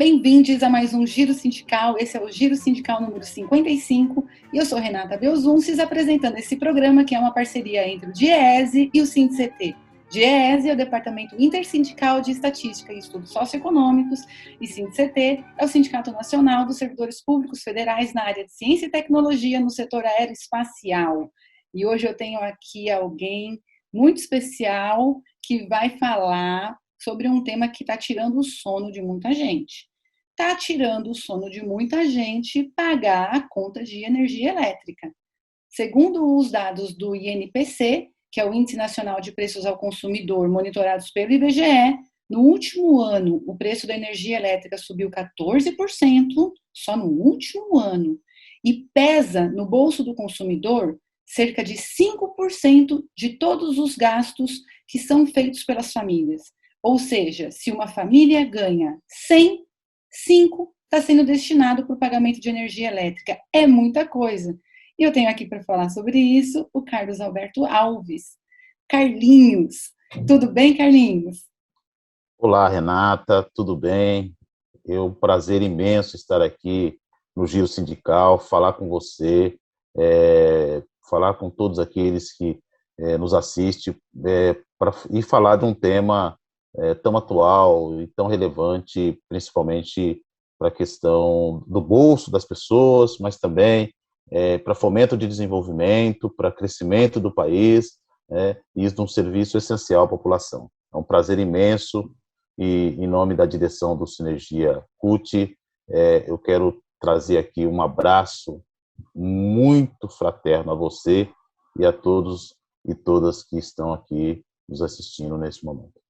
Bem-vindos a mais um Giro Sindical. Esse é o Giro Sindical número 55 e eu sou Renata Belzunces, apresentando esse programa que é uma parceria entre o DIEESE e o SINDICT. DIEESE é o Departamento Intersindical de Estatística e Estudos Socioeconômicos e SINDICT é o Sindicato Nacional dos Servidores Públicos Federais na área de Ciência e Tecnologia no setor aeroespacial. E hoje eu tenho aqui alguém muito especial que vai falar sobre um tema que está tirando o sono de muita gente. Está tirando o sono de muita gente pagar a conta de energia elétrica. Segundo os dados do INPC, que é o Índice Nacional de Preços ao Consumidor, monitorados pelo IBGE, no último ano, o preço da energia elétrica subiu 14%, só no último ano, e pesa no bolso do consumidor cerca de 5% de todos os gastos que são feitos pelas famílias. Ou seja, se uma família ganha 100, 5 está sendo destinado para o pagamento de energia elétrica. É muita coisa. E eu tenho aqui para falar sobre isso o Carlos Alberto Alves. Carlinhos. Tudo bem, Carlinhos? Olá, Renata, tudo bem? É um prazer imenso estar aqui no Giro Sindical, falar com você, falar com todos aqueles que nos assistem e falar de um tema tão atual e tão relevante, principalmente para a questão do bolso das pessoas, mas também para fomento de desenvolvimento, para crescimento do país, e isso de um serviço essencial à população. É um prazer imenso e, em nome da direção do Sinergia CUT, eu quero trazer aqui um abraço muito fraterno a você e a todos e todas que estão aqui nos assistindo nesse momento.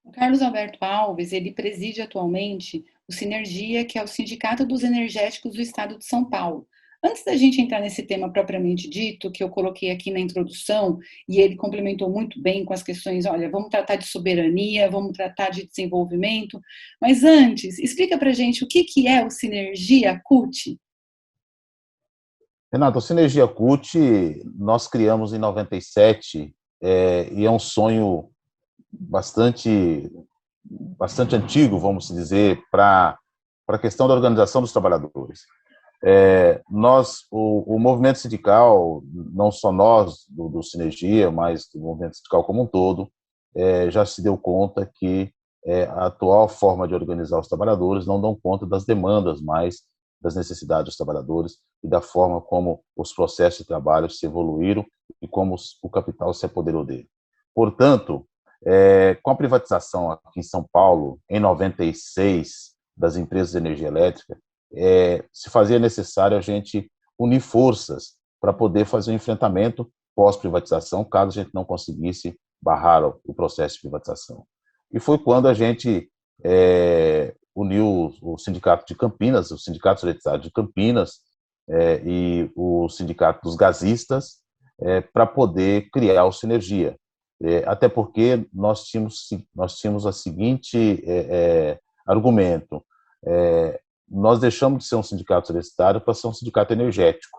O Carlos Alberto Alves, ele preside atualmente o Sinergia, que é o Sindicato dos Energéticos do Estado de São Paulo. Antes da gente entrar nesse tema propriamente dito, que eu coloquei aqui na introdução, e ele complementou muito bem com as questões, olha, vamos tratar de soberania, vamos tratar de desenvolvimento, mas antes, explica pra gente o que é o Sinergia CUT? Renato, o Sinergia CUT nós criamos em 97 e é um sonho bastante antigo, vamos dizer, para a questão da organização dos trabalhadores. O movimento sindical, não só nós do Sinergia, mas o movimento sindical como um todo, já se deu conta que a atual forma de organizar os trabalhadores não dão conta das demandas mais, das necessidades dos trabalhadores e da forma como os processos de trabalho se evoluíram e como o capital se apoderou dele. Portanto, com a privatização aqui em São Paulo, em 96, das empresas de energia elétrica, se fazia necessário a gente unir forças para poder fazer um enfrentamento pós-privatização, caso a gente não conseguisse barrar o processo de privatização. E foi quando a gente uniu o Sindicato de Campinas, o Sindicato Solidário de Campinas e o Sindicato dos Gasistas para poder criar o Sinergia. Até porque nós tínhamos a seguinte argumento: nós deixamos de ser um sindicato solidário para ser um sindicato energético,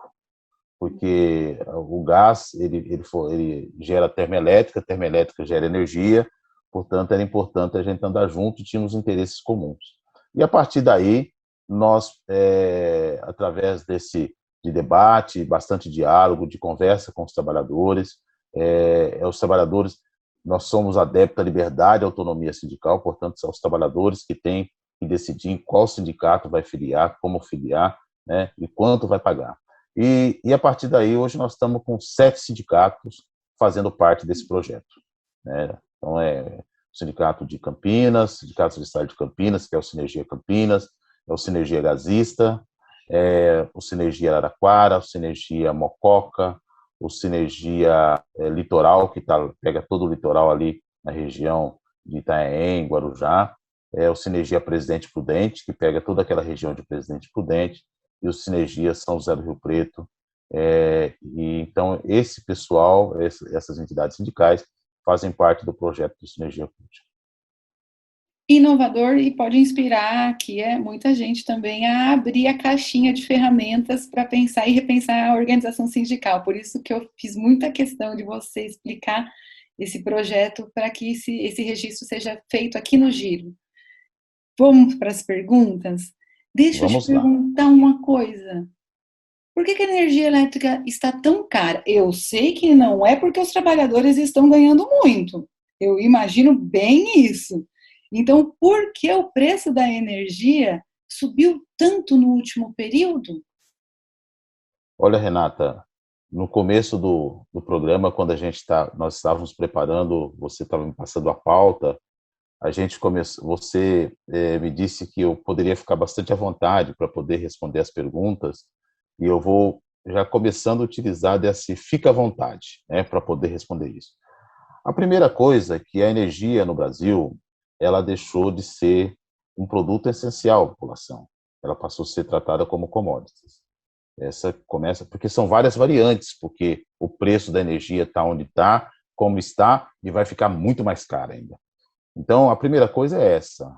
porque o gás ele gera termoelétrica gera energia, portanto era importante a gente andar junto e tínhamos interesses comuns. E a partir daí, nós, através de debate, bastante diálogo, de conversa com os trabalhadores, nós somos adeptos à liberdade e autonomia sindical, portanto, são os trabalhadores que têm que decidir em qual sindicato vai filiar, como filiar, né, e quanto vai pagar. E a partir daí, hoje nós estamos com 7 sindicatos fazendo parte desse projeto, né? Então, o Sindicato de Campinas, o Sindicato Solidário de Campinas, que é o Sinergia Campinas, é o Sinergia Gasista, o Sinergia Araraquara, o Sinergia Mococa, o Sinergia Litoral, que pega todo o litoral ali na região de Itanhaém, Guarujá, o Sinergia Presidente Prudente, que pega toda aquela região de Presidente Prudente, e o Sinergia São José do Rio Preto. E então, esse pessoal, essas entidades sindicais, fazem parte do projeto do Sinergia CUT. Inovador e pode inspirar aqui muita gente também a abrir a caixinha de ferramentas para pensar e repensar a organização sindical. Por isso que eu fiz muita questão de você explicar esse projeto para que esse registro seja feito aqui no Giro. Vamos para as perguntas? Deixa eu te Vamos lá. perguntar uma coisa. Por que que a energia elétrica está tão cara? Eu sei que não é porque os trabalhadores estão ganhando muito. Eu imagino bem isso. Então, por que o preço da energia subiu tanto no último período? Olha, Renata, no começo do programa, quando nós estávamos preparando, você estava me passando a pauta, a gente começou, você me disse que eu poderia ficar bastante à vontade para poder responder as perguntas, e eu vou já começando a utilizar desse fica à vontade, né, para poder responder isso. A primeira coisa é que a energia no Brasil, ela deixou de ser um produto essencial à população. Ela passou a ser tratada como commodities. Essa começa, porque são várias variantes, porque o preço da energia está onde está, como está, e vai ficar muito mais caro ainda. Então, a primeira coisa é essa.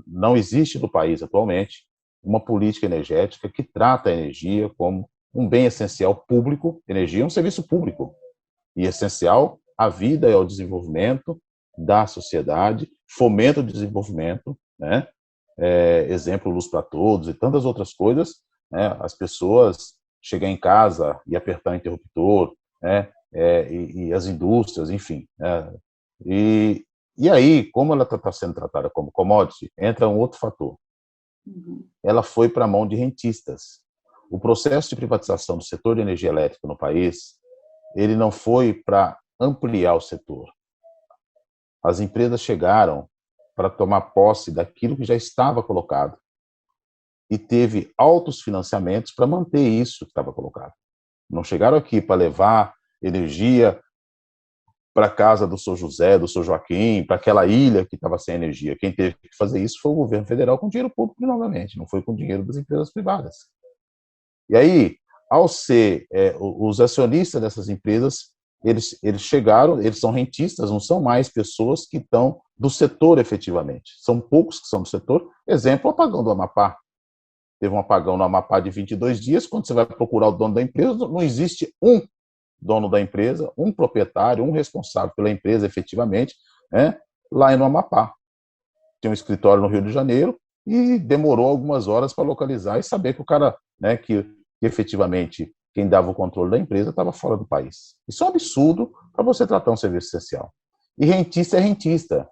Não existe no país atualmente uma política energética que trata a energia como um bem essencial público. Energia é um serviço público e essencial à vida e ao desenvolvimento da sociedade, fomenta o desenvolvimento, né? Exemplo, luz para todos e tantas outras coisas, né? As pessoas chegar em casa e apertar o interruptor, né? E as indústrias, enfim, né? E, e aí, como ela está sendo tratada como commodity, entra um outro fator. Uhum. Ela foi para a mão de rentistas. O processo de privatização do setor de energia elétrica no país, ele não foi para ampliar o setor. As empresas chegaram para tomar posse daquilo que já estava colocado e teve altos financiamentos para manter isso que estava colocado. Não chegaram aqui para levar energia para a casa do Sr. José, do Sr. Joaquim, para aquela ilha que estava sem energia. Quem teve que fazer isso foi o governo federal com dinheiro público, novamente, não foi com dinheiro das empresas privadas. E aí, ao ser os acionistas dessas empresas, eles chegaram, eles são rentistas, não são mais pessoas que estão do setor efetivamente. São poucos que são do setor. Exemplo, o apagão do Amapá. Teve um apagão no Amapá de 22 dias. Quando você vai procurar o dono da empresa, não existe um dono da empresa, um proprietário, um responsável pela empresa efetivamente, né, lá no Amapá. Tem um escritório no Rio de Janeiro e demorou algumas horas para localizar e saber que o cara, né, que efetivamente quem dava o controle da empresa estava fora do país. Isso é um absurdo para você tratar um serviço essencial. E rentista é rentista,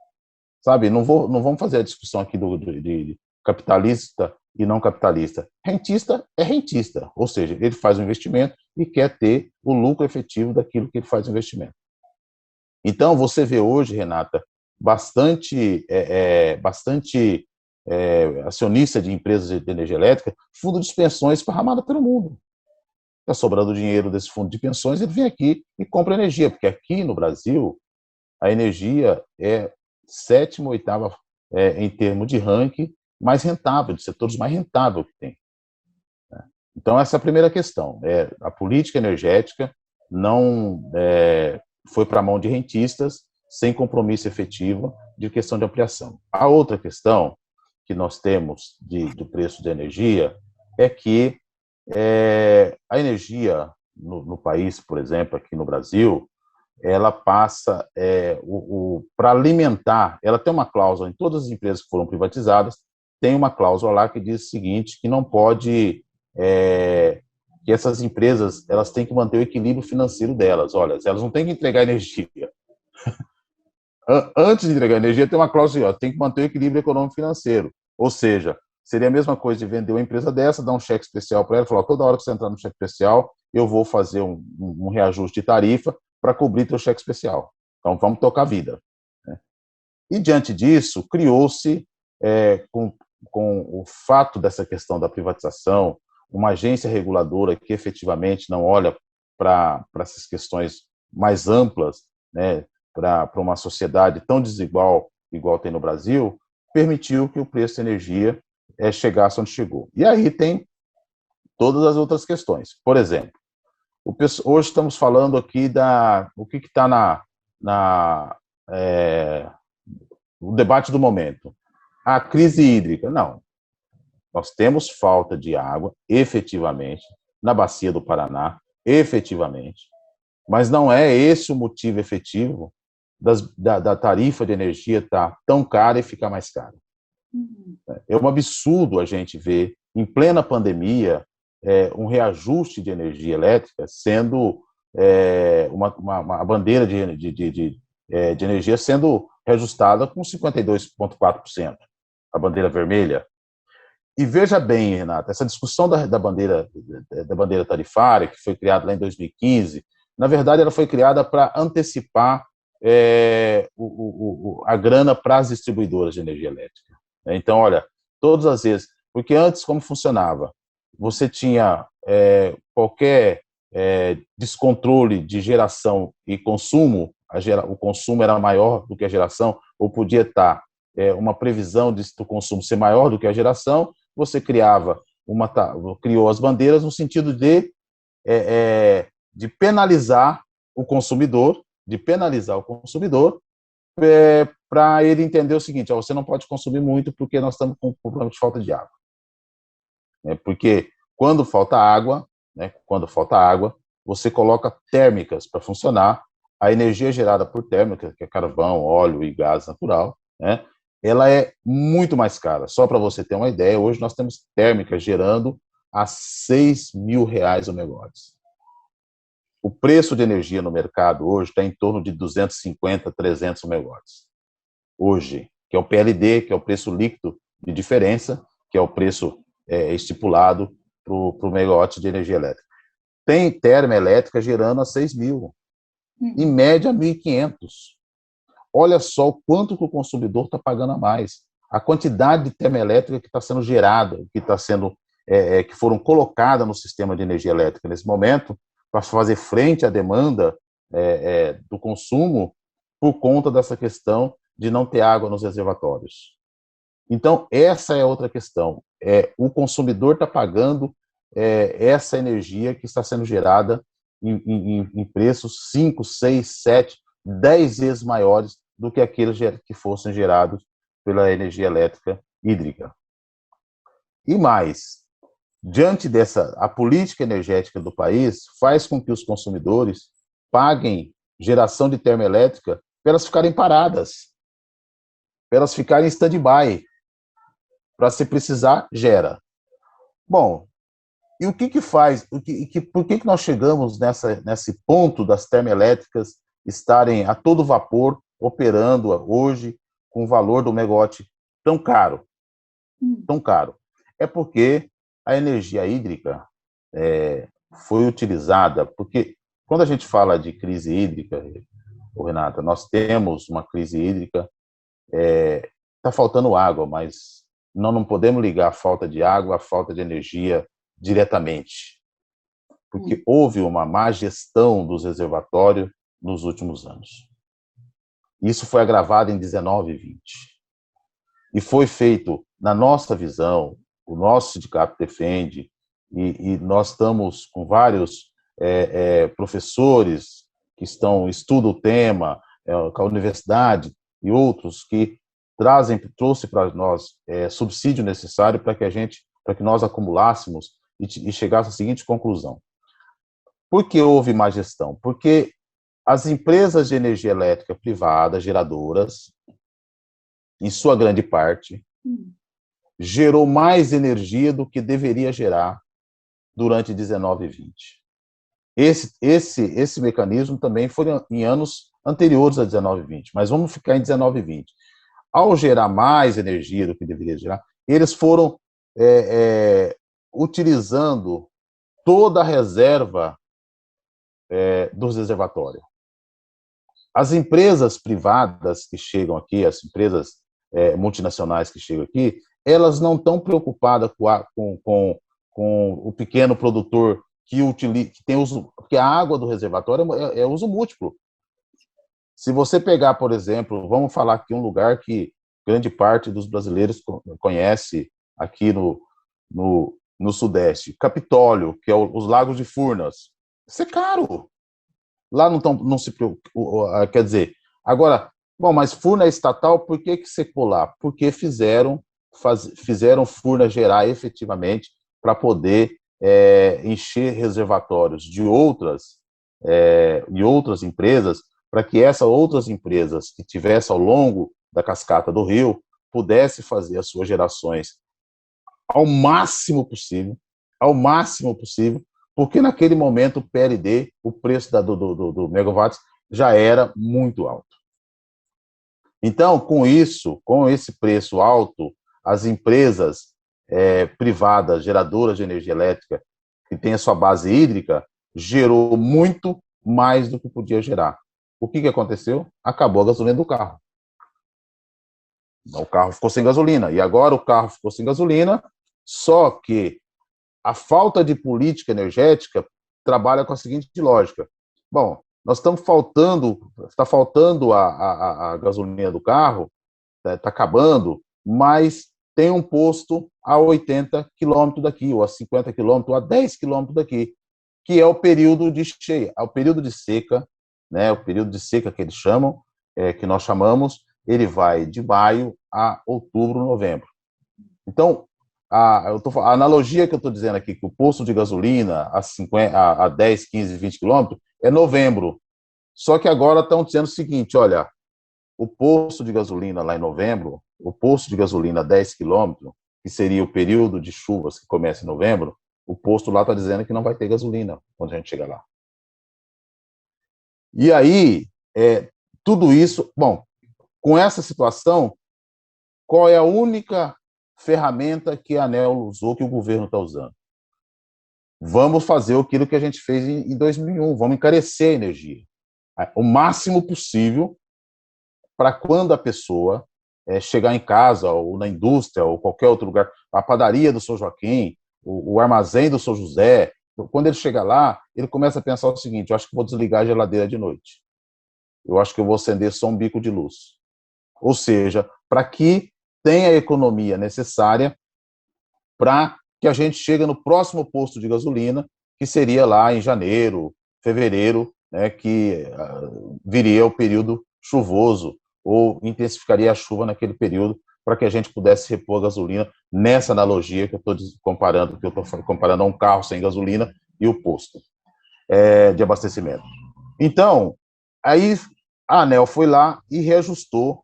sabe? Não vamos fazer a discussão aqui de capitalista e não capitalista. Rentista é rentista, ou seja, ele faz um investimento e quer ter o lucro efetivo daquilo que ele faz o investimento. Então, você vê hoje, Renata, bastante acionista de empresas de energia elétrica, fundo de pensões esparramado pelo mundo. Está sobrando dinheiro desse fundo de pensões, ele vem aqui e compra energia, porque aqui no Brasil, a energia é sétima, oitava em termos de ranking mais rentável, de setores mais rentáveis que tem. Então, essa é a primeira questão. A política energética não foi para a mão de rentistas, sem compromisso efetivo de questão de ampliação. A outra questão que nós temos do preço de energia é que a energia no país, por exemplo, aqui no Brasil, ela passa para alimentar, ela tem uma cláusula em todas as empresas que foram privatizadas, tem uma cláusula lá que diz o seguinte, que não pode, que essas empresas elas têm que manter o equilíbrio financeiro delas. Olha, elas não têm que entregar energia. Antes de entregar energia, tem uma cláusula, ó, tem que manter o equilíbrio econômico financeiro. Ou seja, seria a mesma coisa de vender uma empresa dessa, dar um cheque especial para ela, falar, toda hora que você entrar no cheque especial, eu vou fazer um reajuste de tarifa para cobrir teu cheque especial. Então, vamos tocar a vida. Né? E, diante disso, criou-se, com o fato dessa questão da privatização, uma agência reguladora que efetivamente não olha para essas questões mais amplas, né, para uma sociedade tão desigual, igual tem no Brasil, permitiu que o preço da energia chegasse onde chegou. E aí tem todas as outras questões. Por exemplo, hoje estamos falando aqui o que está no debate do momento. A crise hídrica. Não. Nós temos falta de água, efetivamente, na bacia do Paraná, efetivamente, mas não é esse o motivo efetivo da tarifa de energia estar tão cara e ficar mais cara. É um absurdo a gente ver, em plena pandemia, um reajuste de energia elétrica sendo uma bandeira de energia sendo reajustada com 52,4%, a bandeira vermelha. E veja bem, Renata, essa discussão da bandeira tarifária, que foi criada lá em 2015, na verdade, ela foi criada para antecipar a grana para as distribuidoras de energia elétrica. Então, olha, todas as vezes, porque antes como funcionava? Você tinha qualquer descontrole de geração e consumo, o consumo era maior do que a geração, ou podia estar uma previsão do consumo ser maior do que a geração, você criou as bandeiras no sentido de penalizar o consumidor, para ele entender o seguinte: você não pode consumir muito porque nós estamos com problema de falta de água. Porque quando falta água, você coloca térmicas para funcionar, a energia gerada por térmica, que é carvão, óleo e gás natural, ela é muito mais cara. Só para você ter uma ideia, hoje nós temos térmicas gerando a R$6.000 o megawatts. O preço de energia no mercado hoje está em torno de 250, 300 megawatts. Hoje, que é o PLD, que é o preço líquido de diferença, que é o preço estipulado para o megawatt de energia elétrica. Tem termoelétrica gerando a 6.000, em média 1.500. Olha só o quanto que o consumidor está pagando a mais. A quantidade de termoelétrica que está sendo gerada, que foram colocadas no sistema de energia elétrica nesse momento, para fazer frente à demanda do consumo, por conta dessa questão de não ter água nos reservatórios. Então, essa é outra questão. O consumidor está pagando essa energia que está sendo gerada em preços 5, 6, 7, 10 vezes maiores do que aqueles que fossem gerados pela energia elétrica hídrica. E mais, diante a política energética do país faz com que os consumidores paguem geração de termoelétrica para elas ficarem paradas, para elas ficarem em stand-by, para se precisar, gera. Bom, e o que faz, por que nós chegamos nesse ponto das termoelétricas estarem a todo vapor, operando hoje com o valor do megawatt tão caro? Tão caro. É porque a energia hídrica foi utilizada, porque quando a gente fala de crise hídrica, Renata, nós temos uma crise hídrica, está faltando água, mas nós não podemos ligar a falta de água à falta de energia diretamente, porque houve uma má gestão dos reservatórios nos últimos anos. Isso foi agravado em 19 e 20. E foi feito, na nossa visão, o nosso sindicato defende, e nós estamos com vários professores que estudam o tema, com a universidade e outros que trouxe para nós subsídio necessário para que nós acumulássemos e chegasse à seguinte conclusão. Por que houve má gestão? Porque as empresas de energia elétrica privada, geradoras, em sua grande parte, gerou mais energia do que deveria gerar durante 19 e 20. Esse mecanismo também foi em anos anteriores a 19 e 20, mas vamos ficar em 19 e 20. Ao gerar mais energia do que deveria gerar, eles foram utilizando toda a reserva dos reservatórios. As empresas privadas que chegam aqui, as empresas multinacionais que chegam aqui, elas não estão preocupadas com o pequeno produtor que tem uso, porque a água do reservatório é uso múltiplo. Se você pegar, por exemplo, vamos falar aqui um lugar que grande parte dos brasileiros conhece aqui no Sudeste, Capitólio, que é os Lagos de Furnas. Isso é caro. Lá não se preocupa, quer dizer, agora, bom, mas Furna é estatal, por que secou lá? Porque fizeram Furnas gerar efetivamente para poder encher reservatórios de outras empresas, para que essas outras empresas que tivessem ao longo da cascata do rio pudesse fazer as suas gerações ao máximo possível, porque naquele momento o PLD, o preço do megawatts, já era muito alto. Então, com isso, com esse preço alto, as empresas privadas, geradoras de energia elétrica, que têm a sua base hídrica, gerou muito mais do que podia gerar. O que aconteceu? Acabou a gasolina do carro. O carro ficou sem gasolina. E agora o carro ficou sem gasolina, só que a falta de política energética trabalha com a seguinte lógica. Bom, nós estamos está faltando a gasolina do carro, está acabando, mas tem um posto a 80 quilômetros daqui, ou a 50 quilômetros, ou a 10 quilômetros daqui, que é o período de cheia, o período de seca, né, o período de seca que eles chamam, que nós chamamos, ele vai de maio a outubro, novembro. Então, a analogia que eu estou dizendo aqui, que o posto de gasolina a 10, 15, 20 quilômetros, é novembro. Só que agora estão dizendo o seguinte, olha, o posto de gasolina lá em novembro, o posto de gasolina a 10 quilômetros, que seria o período de chuvas que começa em novembro, o posto lá está dizendo que não vai ter gasolina quando a gente chegar lá. E aí, tudo isso, bom, com essa situação, qual é a única ferramenta que a ANEEL usou, que o governo está usando? Vamos fazer aquilo que a gente fez em 2001, vamos encarecer a energia. O máximo possível para quando a pessoa chegar em casa, ou na indústria, ou qualquer outro lugar, a padaria do São Joaquim, o armazém do São José, quando ele chega lá, ele começa a pensar o seguinte, eu acho que vou desligar a geladeira de noite. Eu acho que eu vou acender só um bico de luz. Ou seja, para que tenha a economia necessária para que a gente chegue no próximo posto de gasolina, que seria lá em janeiro, fevereiro, né, que viria o período chuvoso, ou intensificaria a chuva naquele período, para que a gente pudesse repor a gasolina nessa analogia que eu estou comparando a um carro sem gasolina e o posto de abastecimento. Então, aí a ANEEL foi lá e reajustou.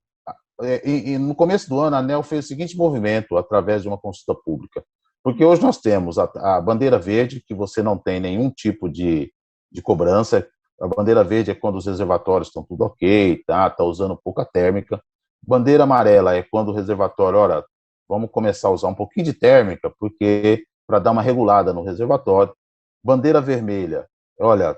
E no começo do ano, a ANEEL fez o seguinte movimento, através de uma consulta pública, porque hoje nós temos a bandeira verde, que você não tem nenhum tipo de cobrança. A bandeira verde é quando os reservatórios estão tudo ok, tá usando pouca térmica. Bandeira amarela é quando o reservatório, olha, vamos começar a usar um pouquinho de térmica, porque para dar uma regulada no reservatório. Bandeira vermelha, olha,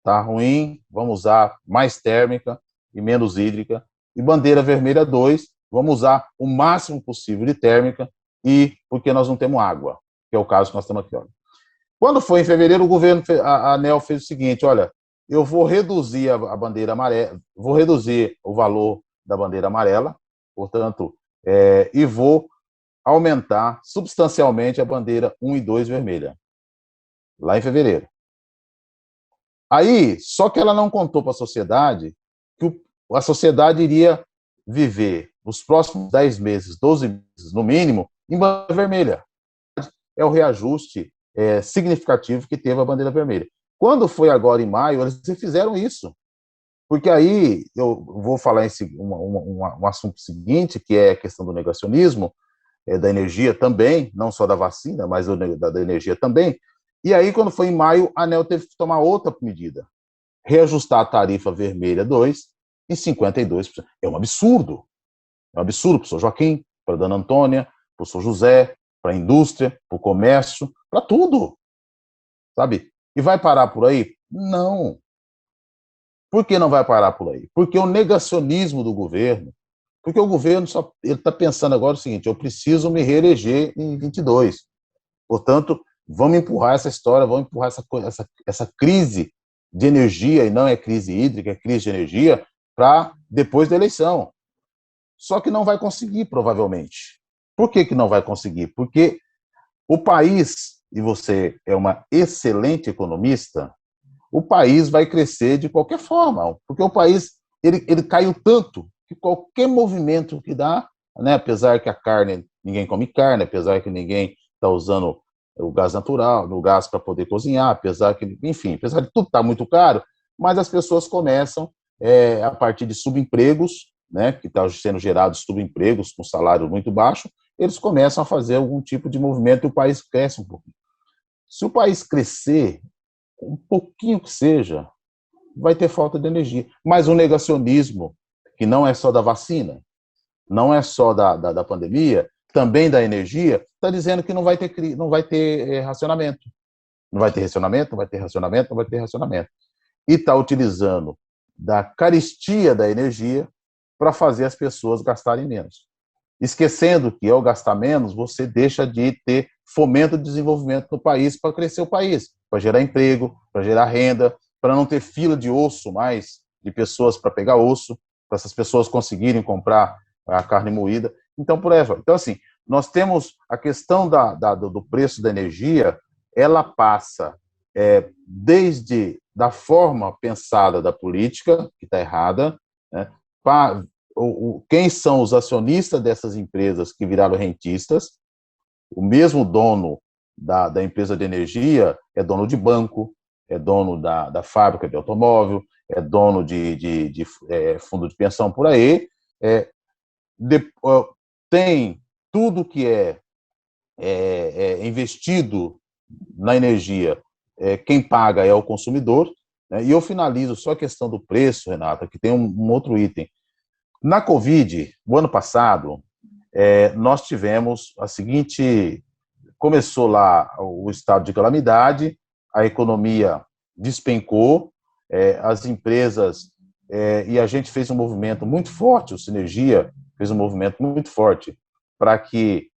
tá ruim, vamos usar mais térmica e menos hídrica. E bandeira vermelha 2, vamos usar o máximo possível de térmica, e porque nós não temos água, que é o caso que nós estamos aqui. Olha. Quando foi em fevereiro, o governo, a ANEEL fez o seguinte, olha, eu vou reduzir a bandeira amarela, vou reduzir o valor da bandeira amarela, portanto, e vou aumentar substancialmente a bandeira 1 e 2 vermelha, lá em fevereiro. Aí, só que ela não contou para a sociedade que a sociedade iria viver os próximos 10 meses, 12 meses, no mínimo, em bandeira vermelha. É o reajuste significativo que teve a bandeira vermelha. Quando foi agora em maio, eles fizeram isso. Porque aí, eu vou falar um assunto seguinte, que é a questão do negacionismo, da energia também, não só da vacina, mas da energia também. E aí, quando foi em maio, a ANEEL teve que tomar outra medida. Reajustar a tarifa vermelha 2 em 52%. É um absurdo. É um absurdo para o São Joaquim, para a Dona Antônia, para o São José, para a indústria, para o comércio, para tudo. Sabe? E vai parar por aí? Não. Por que não vai parar por aí? Porque o negacionismo do governo, porque o governo está pensando agora o seguinte, eu preciso me reeleger em 22. Portanto, vamos empurrar essa história, vamos empurrar essa crise de energia, e não é crise hídrica, é crise de energia, para depois da eleição. Só que não vai conseguir, provavelmente. Por que não vai conseguir? Porque o país, e você é uma excelente economista, o país vai crescer de qualquer forma, porque o país ele caiu tanto que qualquer movimento que dá, né, apesar que a carne, ninguém come carne, apesar que ninguém está usando o gás natural, no gás para poder cozinhar, apesar de tudo estar muito caro, mas as pessoas começam, a partir de subempregos, né, que está sendo gerados subempregos com salário muito baixo, eles começam a fazer algum tipo de movimento e o país cresce um pouquinho. Se o país crescer, um pouquinho que seja, vai ter falta de energia. Mas o negacionismo, que não é só da vacina, não é só da pandemia, também da energia, está dizendo que não vai ter racionamento. Não vai ter racionamento, não vai ter racionamento, não vai ter racionamento. E está utilizando da carestia da energia para fazer as pessoas gastarem menos. Esquecendo que, ao gastar menos, você deixa de ter fomento de desenvolvimento no país para crescer o país, para gerar emprego, para gerar renda, para não ter fila de osso mais, de pessoas para pegar osso, para essas pessoas conseguirem comprar a carne moída. Então, por aí vai. Então, assim, nós temos a questão do preço da energia, ela passa desde da forma pensada da política, que está errada, né, para quem são os acionistas dessas empresas que viraram rentistas. O mesmo dono da empresa de energia é dono de banco, é dono da fábrica de automóvel, é dono de fundo de pensão por aí, tem tudo que é investido na energia, quem paga é o consumidor, né? E eu finalizo só a questão do preço, Renata, que tem um outro item. Na Covid, o ano passado, nós tivemos a seguinte... Começou lá o estado de calamidade, a economia despencou, as empresas... e a gente fez um movimento muito forte, o Sinergia fez um movimento muito forte para que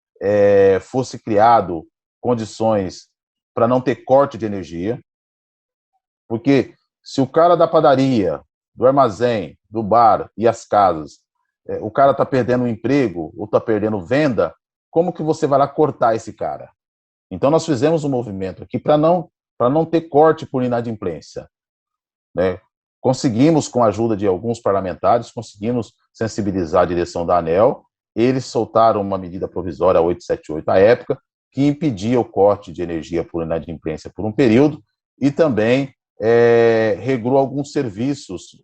fosse criado condições para não ter corte de energia, porque se o cara da padaria, do armazém, do bar e as casas, o cara está perdendo o emprego ou está perdendo venda, como que você vai lá cortar esse cara? Então, nós fizemos um movimento aqui para não ter corte por inadimplência, né? Conseguimos, com a ajuda de alguns parlamentares, conseguimos sensibilizar a direção da ANEEL. Eles soltaram uma medida provisória 878 à época, que impedia o corte de energia por inadimplência por um período e também regrou alguns serviços,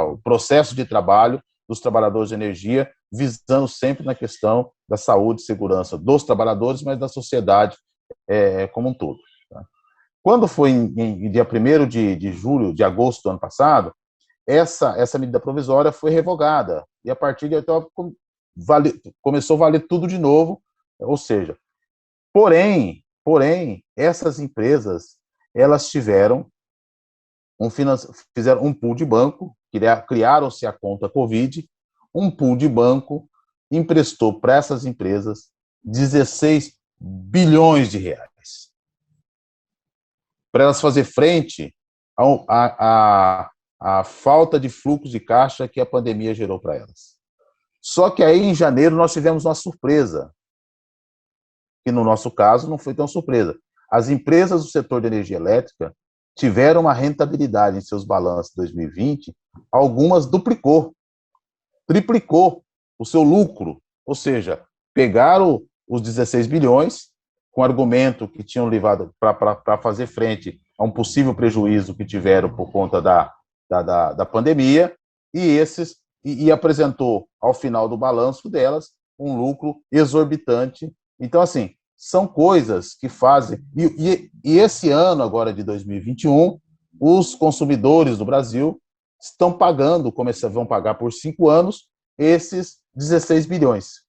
o processo de trabalho dos trabalhadores de energia, visando sempre na questão da saúde e segurança dos trabalhadores, mas da sociedade como um todo. Tá? Quando foi em dia 1º de agosto do ano passado, essa medida provisória foi revogada, e a partir de então começou a valer tudo de novo, ou seja, porém, essas empresas, elas fizeram um pool de banco, criaram-se a conta Covid, um pool de banco emprestou para essas empresas 16 bilhões de reais para elas fazer frente à falta de fluxo de caixa que a pandemia gerou para elas. Só que aí, em janeiro, nós tivemos uma surpresa, que no nosso caso não foi tão surpresa. As empresas do setor de energia elétrica tiveram uma rentabilidade em seus balanços de 2020, algumas triplicou o seu lucro, ou seja, pegaram os 16 bilhões, com argumento que tinham levado para fazer frente a um possível prejuízo que tiveram por conta da pandemia, e apresentou, ao final do balanço delas, um lucro exorbitante. Então, assim, são coisas que fazem... E esse ano, agora de 2021, os consumidores do Brasil estão pagando, vão pagar por 5 anos, esses 16 bilhões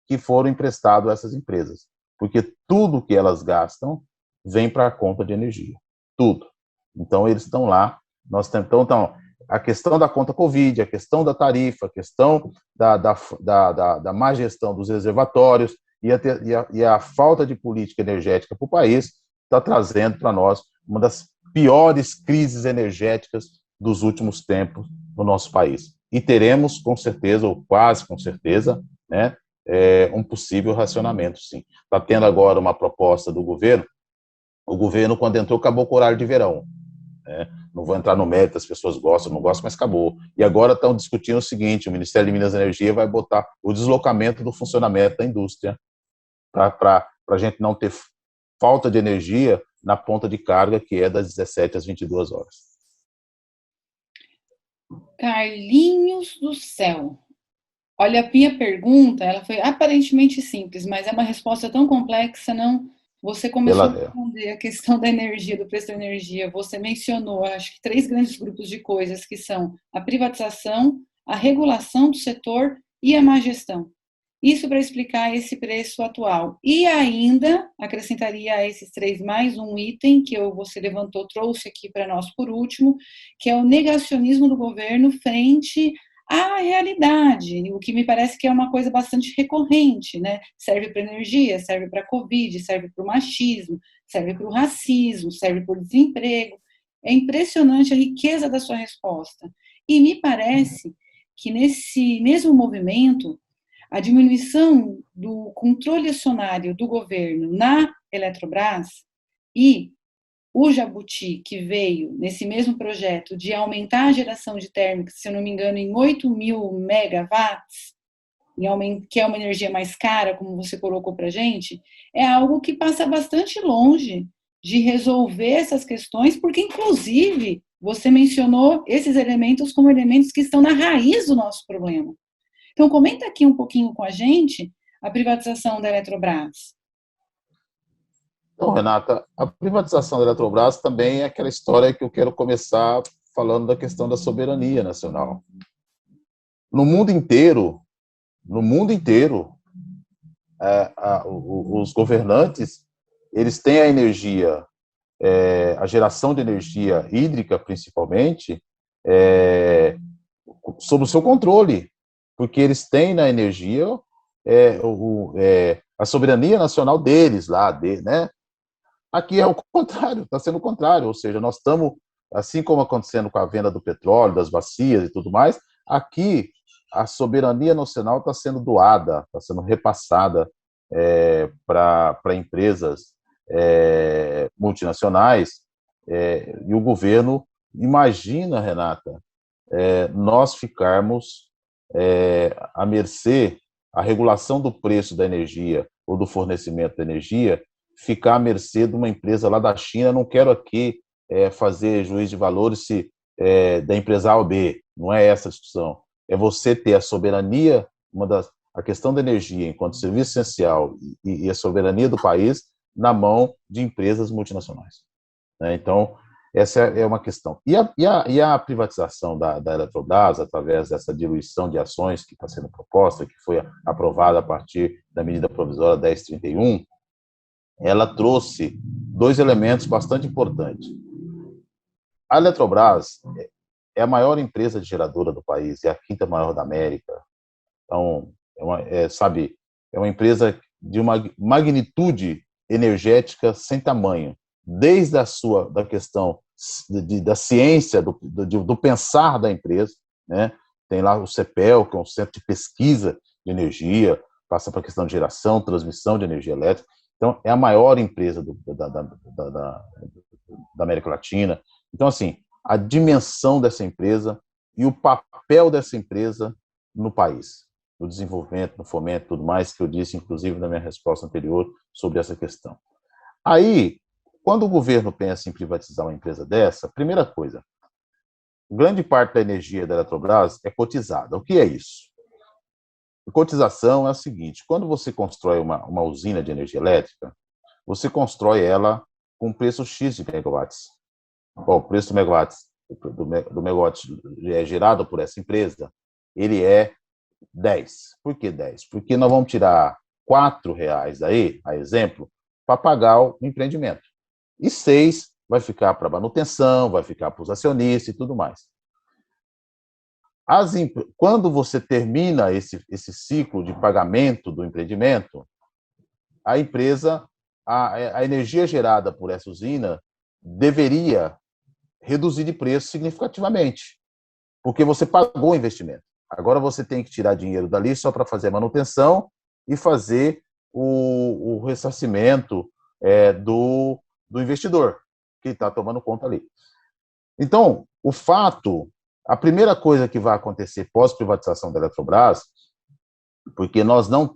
que foram emprestados a essas empresas. Porque tudo que elas gastam vem para a conta de energia. Tudo. Então, eles estão lá. Então, a questão da conta Covid, a questão da tarifa, a questão da má gestão dos reservatórios e a falta de política energética para o país está trazendo para nós uma das piores crises energéticas dos últimos tempos no nosso país. E teremos, com certeza, ou quase com certeza, né, um possível racionamento, sim. Está tendo agora uma proposta do governo. O governo, quando entrou, acabou com o horário de verão. Né? Não vou entrar no mérito, as pessoas gostam, não gostam, mas acabou. E agora estão discutindo o seguinte: o Ministério de Minas e Energia vai botar o deslocamento do funcionamento da indústria para a gente não ter falta de energia na ponta de carga, que é das 17 às 22 horas. Carlinhos do Céu. Olha, a minha pergunta, ela foi aparentemente simples, mas é uma resposta tão complexa, não? Você começou a Ela é. responder a questão da energia, do preço da energia. Você mencionou, acho que três grandes grupos de coisas que são a privatização, a regulação do setor e a má gestão. Isso para explicar esse preço atual. E ainda acrescentaria a esses três mais um item que você levantou, trouxe aqui para nós por último, que é o negacionismo do governo frente à realidade, o que me parece que é uma coisa bastante recorrente, né? Serve para energia, serve para a Covid, serve para o machismo, serve para o racismo, serve para o desemprego. É impressionante a riqueza da sua resposta. E me parece que nesse mesmo movimento, a diminuição do controle acionário do governo na Eletrobras e o Jabuti, que veio nesse mesmo projeto de aumentar a geração de térmicas, se eu não me engano, em 8.000 megawatts, que é uma energia mais cara, como você colocou para a gente, é algo que passa bastante longe de resolver essas questões, porque, inclusive, você mencionou esses elementos como elementos que estão na raiz do nosso problema. Então, comenta aqui um pouquinho com a gente a privatização da Eletrobras. Então, Renata, a privatização da Eletrobras também é aquela história que eu quero começar falando da questão da soberania nacional. No mundo inteiro, os governantes, eles têm a energia, a geração de energia hídrica, principalmente, sob o seu controle, porque eles têm na energia a soberania nacional deles lá, né? Aqui é o contrário, está sendo o contrário, ou seja, nós estamos, assim como acontecendo com a venda do petróleo, das bacias e tudo mais, aqui a soberania nacional está sendo doada, está sendo repassada para empresas multinacionais, e o governo, imagina, Renata, nós ficarmos à mercê, a regulação do preço da energia ou do fornecimento da energia, ficar à mercê de uma empresa lá da China. Não quero aqui fazer juízo de valores da empresa A ou B, não é essa a discussão. É você ter a soberania, a questão da energia enquanto serviço essencial e a soberania do país na mão de empresas multinacionais. Então, essa é uma questão. E a privatização da Eletrobras, através dessa diluição de ações que está sendo proposta, que foi aprovada a partir da medida provisória 1031, ela trouxe dois elementos bastante importantes. A Eletrobras é a maior empresa de geradora do país, é a quinta maior da América. Então, é uma empresa de uma magnitude energética sem tamanho, desde da questão da ciência, do pensar da empresa, né? Tem lá o CEPEL, que é um centro de pesquisa de energia, passa para a questão de geração, transmissão de energia elétrica. Então, é a maior empresa da América Latina. Então, assim, a dimensão dessa empresa e o papel dessa empresa no país, no desenvolvimento, no fomento, tudo mais, que eu disse, inclusive, na minha resposta anterior sobre essa questão. Aí, quando o governo pensa em privatizar uma empresa dessa, primeira coisa, grande parte da energia da Eletrobras é cotizada. O que é isso? A cotização é o seguinte: quando você constrói uma usina de energia elétrica, você constrói ela com preço X de megawatts. Bom, o preço do megawatt gerado por essa empresa, ele é 10. Por que 10? Porque nós vamos tirar R$4 aí, a exemplo, para pagar o empreendimento. E 6 vai ficar para manutenção, vai ficar para os acionistas e tudo mais. Quando você termina esse ciclo de pagamento do empreendimento, a empresa, a energia gerada por essa usina deveria reduzir de preço significativamente, porque você pagou o investimento. Agora você tem que tirar dinheiro dali só para fazer a manutenção e fazer o ressarcimento do investidor, que está tomando conta ali. Então, a primeira coisa que vai acontecer pós-privatização da Eletrobras, porque nós não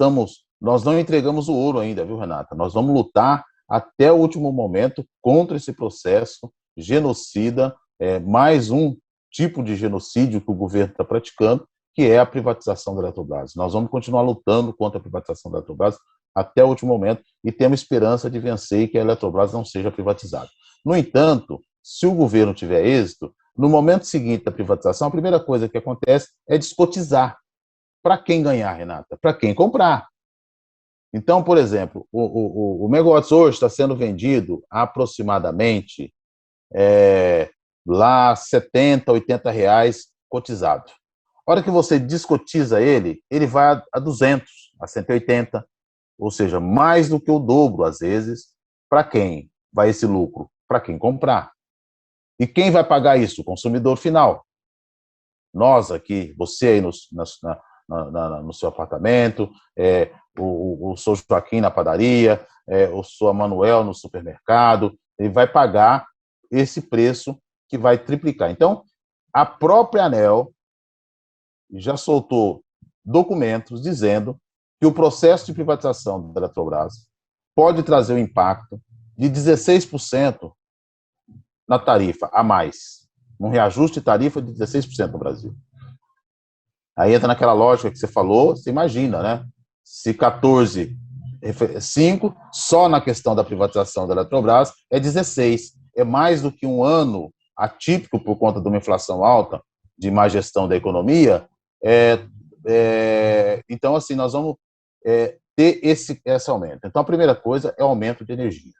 entregamos o ouro ainda, viu, Renata? Nós vamos lutar até o último momento contra esse processo genocida, mais um tipo de genocídio que o governo está praticando, que é a privatização da Eletrobras. Nós vamos continuar lutando contra a privatização da Eletrobras até o último momento e temos esperança de vencer e que a Eletrobras não seja privatizada. No entanto, se o governo tiver êxito, no momento seguinte da privatização, a primeira coisa que acontece é descotizar. Para quem ganhar, Renata? Para quem comprar. Então, por exemplo, o megawatts hoje está sendo vendido a aproximadamente lá 70, 80 reais cotizado. A hora que você descotiza ele, ele vai a 200, a 180, ou seja, mais do que o dobro, às vezes. Para quem vai esse lucro? Para quem comprar. E quem vai pagar isso? O consumidor final. Nós aqui, você aí no seu apartamento, o seu Joaquim na padaria, o seu Manuel no supermercado, ele vai pagar esse preço que vai triplicar. Então, a própria ANEEL já soltou documentos dizendo que o processo de privatização da Eletrobras pode trazer um impacto de 16% na tarifa a mais, um reajuste de tarifa de 16% no Brasil. Aí entra naquela lógica que você falou, você imagina, né? Se 14,5, só na questão da privatização da Eletrobras, é 16. É mais do que um ano atípico por conta de uma inflação alta, de má gestão da economia. Então, assim, nós vamos ter esse aumento. Então, a primeira coisa é o aumento de energia.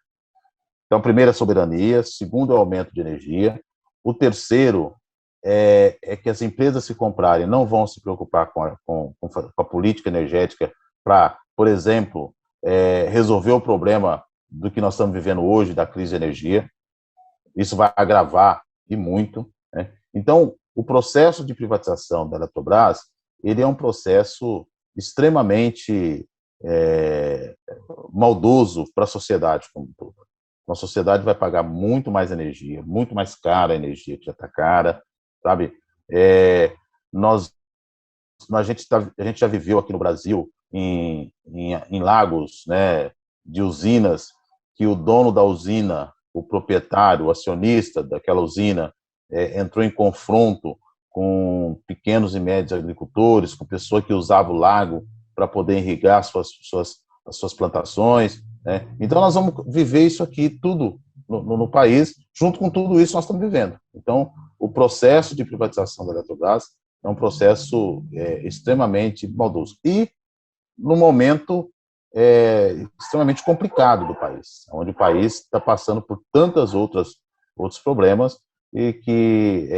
Então, primeiro é soberania, segundo é o aumento de energia. O terceiro é que as empresas se comprarem não vão se preocupar com a política energética para, por exemplo, resolver o problema do que nós estamos vivendo hoje, da crise de energia. Isso vai agravar e muito, né? Então, o processo de privatização da Eletrobras, ele é um processo extremamente maldoso para a sociedade como um todo. A sociedade vai pagar muito mais energia, muito mais cara a energia que já está cara, sabe? A gente já viveu aqui no Brasil em lagos, né, de usinas, que o dono da usina, o proprietário, o acionista daquela usina, entrou em confronto com pequenos e médios agricultores, com pessoas que usavam o lago para poder irrigar as suas plantações, né? Então, nós vamos viver isso aqui tudo no país, junto com tudo isso nós estamos vivendo. Então, o processo de privatização da Eletrobras é um processo extremamente maldoso. E, no momento, extremamente complicado do país, onde o país está passando por tantos outros problemas e que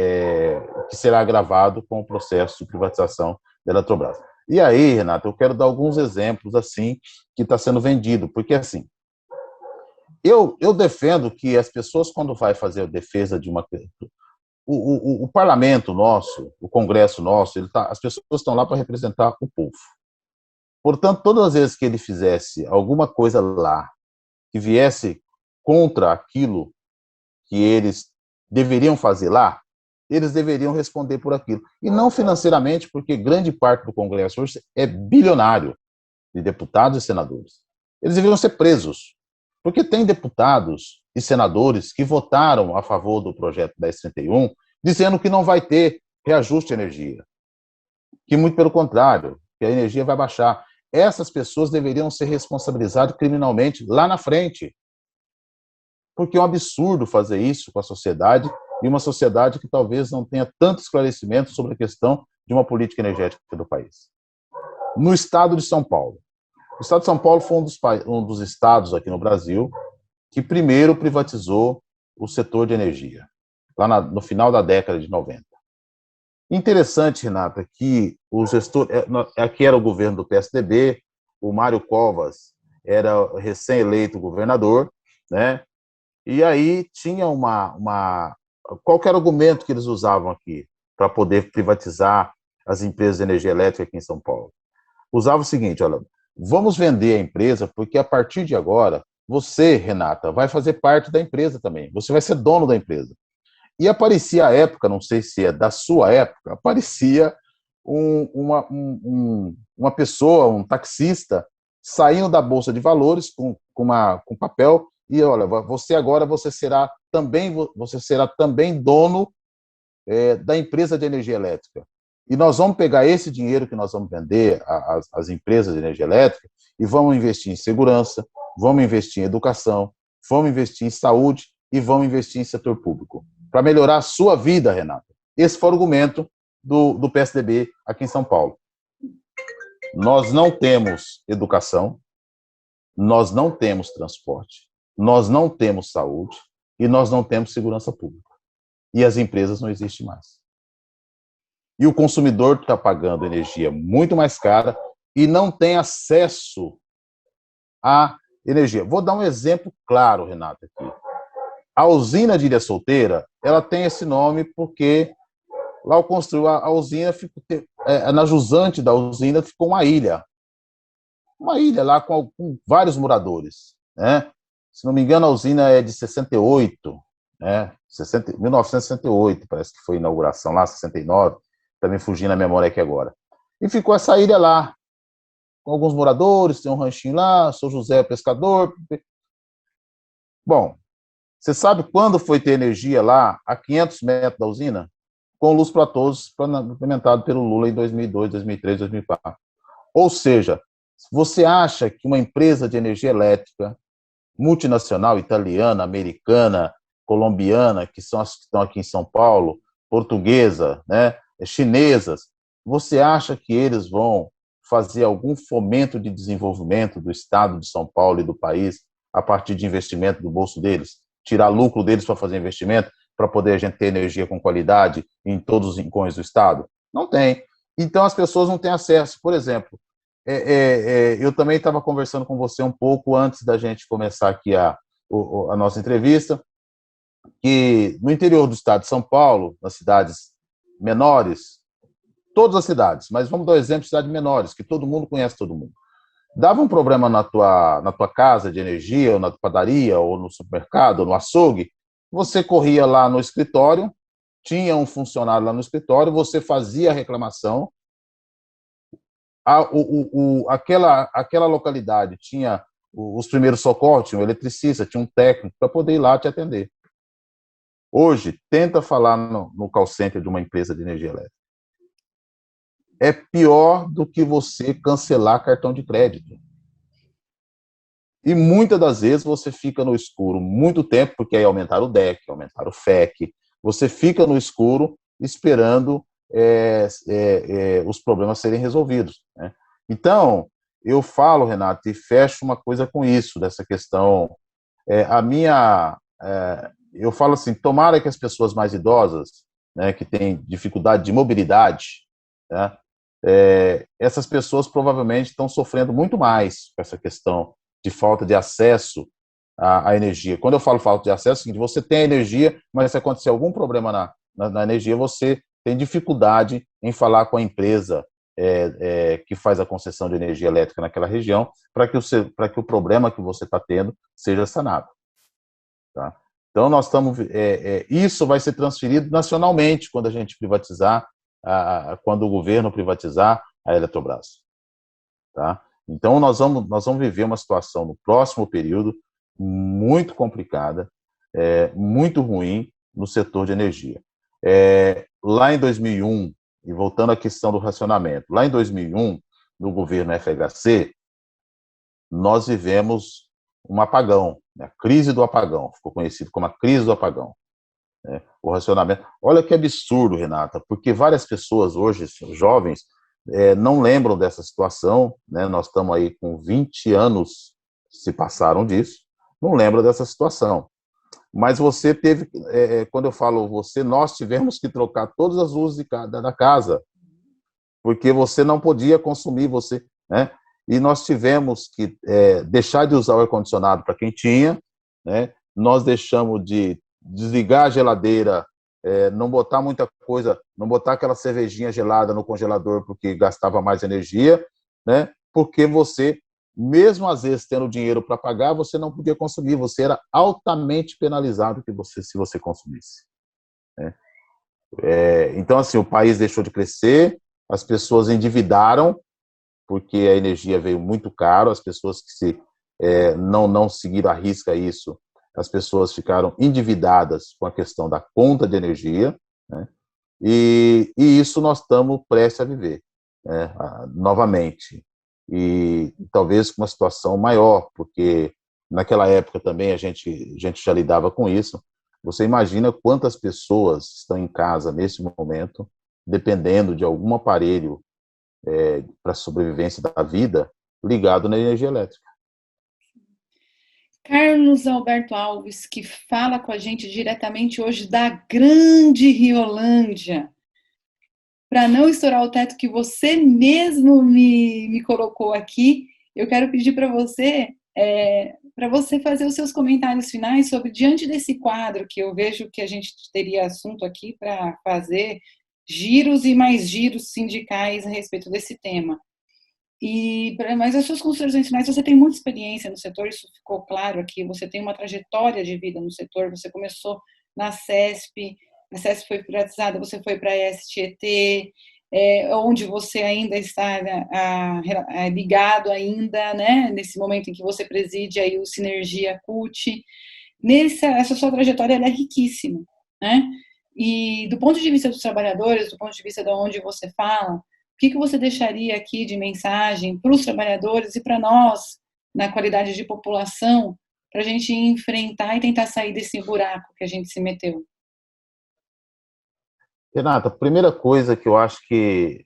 será agravado com o processo de privatização da Eletrobras. E aí, Renato, eu quero dar alguns exemplos assim que está sendo vendido, porque assim, eu defendo que as pessoas, quando vai fazer a defesa de uma... O parlamento nosso, o Congresso nosso, as pessoas estão lá para representar o povo. Portanto, todas as vezes que ele fizesse alguma coisa lá que viesse contra aquilo que eles deveriam fazer lá, eles deveriam responder por aquilo. E não financeiramente, porque grande parte do Congresso hoje é bilionário de deputados e senadores. Eles deveriam ser presos, porque tem deputados e senadores que votaram a favor do projeto 1031, dizendo que não vai ter reajuste de energia, que muito pelo contrário, que a energia vai baixar. Essas pessoas deveriam ser responsabilizadas criminalmente lá na frente, porque é um absurdo fazer isso com a sociedade, e uma sociedade que talvez não tenha tanto esclarecimento sobre a questão de uma política energética do país. No estado de São Paulo. O estado de São Paulo foi um dos estados aqui no Brasil que primeiro privatizou o setor de energia, lá no final da década de 90. Interessante, Renata, que o gestor, aqui era o governo do PSDB, o Mário Covas era recém-eleito governador, né? E aí tinha qual que era o argumento que eles usavam aqui para poder privatizar as empresas de energia elétrica aqui em São Paulo? Usava o seguinte, olha, vamos vender a empresa porque a partir de agora, você, Renata, vai fazer parte da empresa também, você vai ser dono da empresa. E aparecia à época, não sei se é da sua época, aparecia uma pessoa, um taxista, saindo da Bolsa de Valores com papel e, olha, você agora você será também dono da empresa de energia elétrica. E nós vamos pegar esse dinheiro que nós vamos vender às empresas de energia elétrica e vamos investir em segurança, vamos investir em educação, vamos investir em saúde e vamos investir em setor público, para melhorar a sua vida, Renata. Esse foi o argumento do PSDB aqui em São Paulo. Nós não temos educação, nós não temos transporte, nós não temos saúde e nós não temos segurança pública. E as empresas não existem mais. E o consumidor está pagando energia muito mais cara e não tem acesso à energia. Vou dar um exemplo claro, Renata, aqui. A usina de Ilha Solteira, ela tem esse nome porque lá ao construir a usina, na jusante da usina ficou uma ilha lá com vários moradores, né? Se não me engano, a usina é de 68, né? 1968, parece que foi a inauguração lá, 69, também fugindo a memória aqui agora. E ficou essa ilha lá, com alguns moradores, tem um ranchinho lá, São José é pescador. Bom, você sabe quando foi ter energia lá, a 500 metros da usina? Com luz para todos, implementado pelo Lula em 2002, 2003, 2004. Ou seja, você acha que uma empresa de energia elétrica multinacional, italiana, americana, colombiana, que são as que estão aqui em São Paulo, portuguesa, né, chinesas, você acha que eles vão fazer algum fomento de desenvolvimento do estado de São Paulo e do país a partir de investimento do bolso deles? Tirar lucro deles para fazer investimento, para poder a gente ter energia com qualidade em todos os rincões do estado? Não tem. Então as pessoas não têm acesso. Por exemplo, eu também estava conversando com você um pouco antes da gente começar aqui a nossa entrevista, que no interior do estado de São Paulo, nas cidades menores, todas as cidades, mas vamos dar um exemplo de cidades menores, que todo mundo conhece todo mundo. Dava um problema na tua casa de energia, ou na padaria, ou no supermercado, ou no açougue, você corria lá no escritório, tinha um funcionário lá no escritório, você fazia a reclamação, aquela localidade tinha os primeiros socorros, tinha um eletricista, tinha um técnico para poder ir lá te atender. Hoje, tenta falar no call center de uma empresa de energia elétrica. É pior do que você cancelar cartão de crédito. E muitas das vezes você fica no escuro muito tempo, porque aí aumentaram o DEC, aumentaram o FEC, você fica no escuro esperando os problemas serem resolvidos, né? Então, eu falo, Renato, e fecho uma coisa com isso, dessa questão. Eu falo assim, tomara que as pessoas mais idosas, né, que têm dificuldade de mobilidade, né, essas pessoas provavelmente estão sofrendo muito mais com essa questão de falta de acesso à energia. Quando eu falo falta de acesso, é o seguinte: você tem energia, mas se acontecer algum problema na energia, você tem dificuldade em falar com a empresa que faz a concessão de energia elétrica naquela região, para que o problema que você está tendo seja sanado. Tá? Então, nós estamos. Isso vai ser transferido nacionalmente quando a gente privatizar, quando o governo privatizar a Eletrobras. Tá? Então, nós vamos viver uma situação no próximo período muito complicada, muito ruim no setor de energia. Lá em 2001, e voltando à questão do racionamento, lá em 2001, no governo FHC, nós vivemos um apagão, né? A crise do apagão, ficou conhecido como a crise do apagão. O racionamento. Olha que absurdo, Renata, porque várias pessoas hoje, jovens, não lembram dessa situação, né? Nós estamos aí com 20 anos se passaram disso, não lembram dessa situação. Mas você teve, quando eu falo você, nós tivemos que trocar todas as luzes da casa, porque você não podia consumir, né? E nós tivemos que deixar de usar o ar-condicionado para quem tinha, né? Nós deixamos de desligar a geladeira, não botar muita coisa, não botar aquela cervejinha gelada no congelador porque gastava mais energia, né? Porque você, mesmo às vezes tendo dinheiro para pagar, você não podia consumir, você era altamente penalizado se você consumisse, né? Então, assim, o país deixou de crescer, as pessoas endividaram, porque a energia veio muito caro, as pessoas que não seguiram à risca isso, as pessoas ficaram endividadas com a questão da conta de energia, né? E isso nós estamos prestes a viver, né, novamente. E talvez com uma situação maior, porque naquela época também a gente já lidava com isso. Você imagina quantas pessoas estão em casa nesse momento, dependendo de algum aparelho para a sobrevivência da vida, ligado na energia elétrica. Carlos Alberto Alves, que fala com a gente diretamente hoje da grande Riolândia. Para não estourar o teto que você mesmo me colocou aqui, eu quero pedir para você fazer os seus comentários finais sobre, diante desse quadro, que eu vejo que a gente teria assunto aqui para fazer giros e mais giros sindicais a respeito desse tema. Mas as suas considerações finais, você tem muita experiência no setor, isso ficou claro aqui, você tem uma trajetória de vida no setor, você começou na CESP, a CESP foi privatizada, você foi para a STT, onde você ainda está ligado ainda, né, nesse momento em que você preside aí o Sinergia CUT. Essa sua trajetória ela é riquíssima, né? E do ponto de vista dos trabalhadores, do ponto de vista de onde você fala, o que você deixaria aqui de mensagem para os trabalhadores e para nós, na qualidade de população, para a gente enfrentar e tentar sair desse buraco que a gente se meteu? Renata, a primeira coisa que eu acho que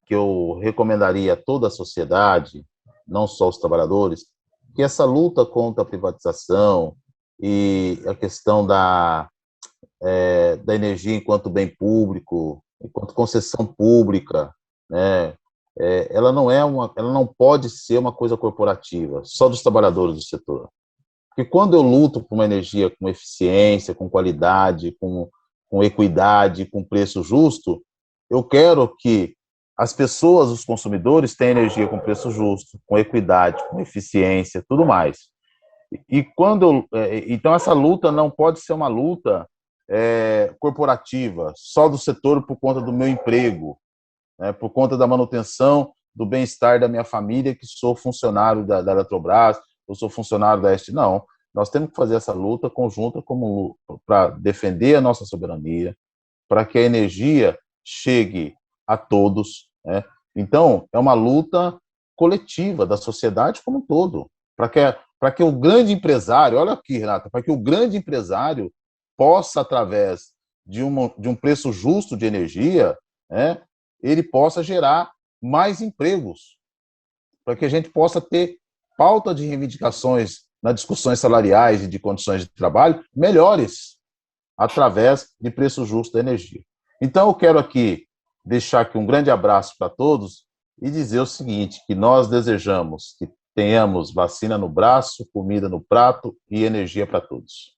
eu recomendaria a toda a sociedade, não só os trabalhadores, que essa luta contra a privatização e a questão da energia enquanto bem público, enquanto concessão pública, né, ela não pode ser uma coisa corporativa, só dos trabalhadores do setor. Porque quando eu luto por uma energia com eficiência, com qualidade, com equidade, com preço justo, eu quero que as pessoas, os consumidores, tenham energia com preço justo, com equidade, com eficiência, tudo mais. Então essa luta não pode ser uma luta corporativa, só do setor por conta do meu emprego, né, por conta da manutenção do bem-estar da minha família, que sou funcionário da Eletrobras, eu sou funcionário da Este. Não, nós temos que fazer essa luta conjunta para defender a nossa soberania, para que a energia chegue a todos, né? Então, é uma luta coletiva da sociedade como um todo, para que o grande empresário, olha aqui, Renata, para que o grande empresário possa, através de um preço justo de energia, né, ele possa gerar mais empregos, para que a gente possa ter pauta de reivindicações nas discussões salariais e de condições de trabalho melhores, através de preço justo da energia. Então, eu quero aqui deixar aqui um grande abraço para todos e dizer o seguinte, que nós desejamos que tenhamos vacina no braço, comida no prato e energia para todos.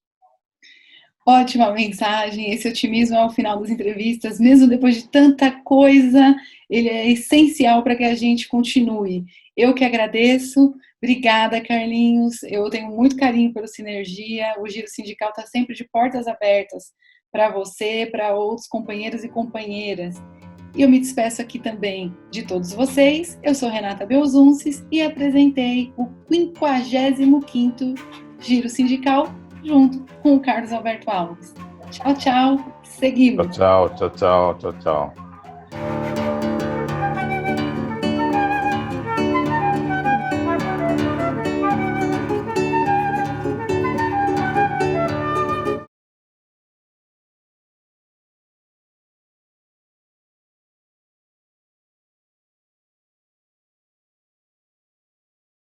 Ótima mensagem, esse otimismo ao final das entrevistas, mesmo depois de tanta coisa, ele é essencial para que a gente continue. Eu que agradeço, obrigada, Carlinhos, eu tenho muito carinho pelo Sinergia, o Giro Sindical está sempre de portas abertas para você, para outros companheiros e companheiras. E eu me despeço aqui também de todos vocês, eu sou Renata Belzunces e apresentei o 55º Giro Sindical, junto com o Carlos Alberto Alves. Tchau, tchau. Seguimos. Tchau, tchau, tchau, tchau, tchau.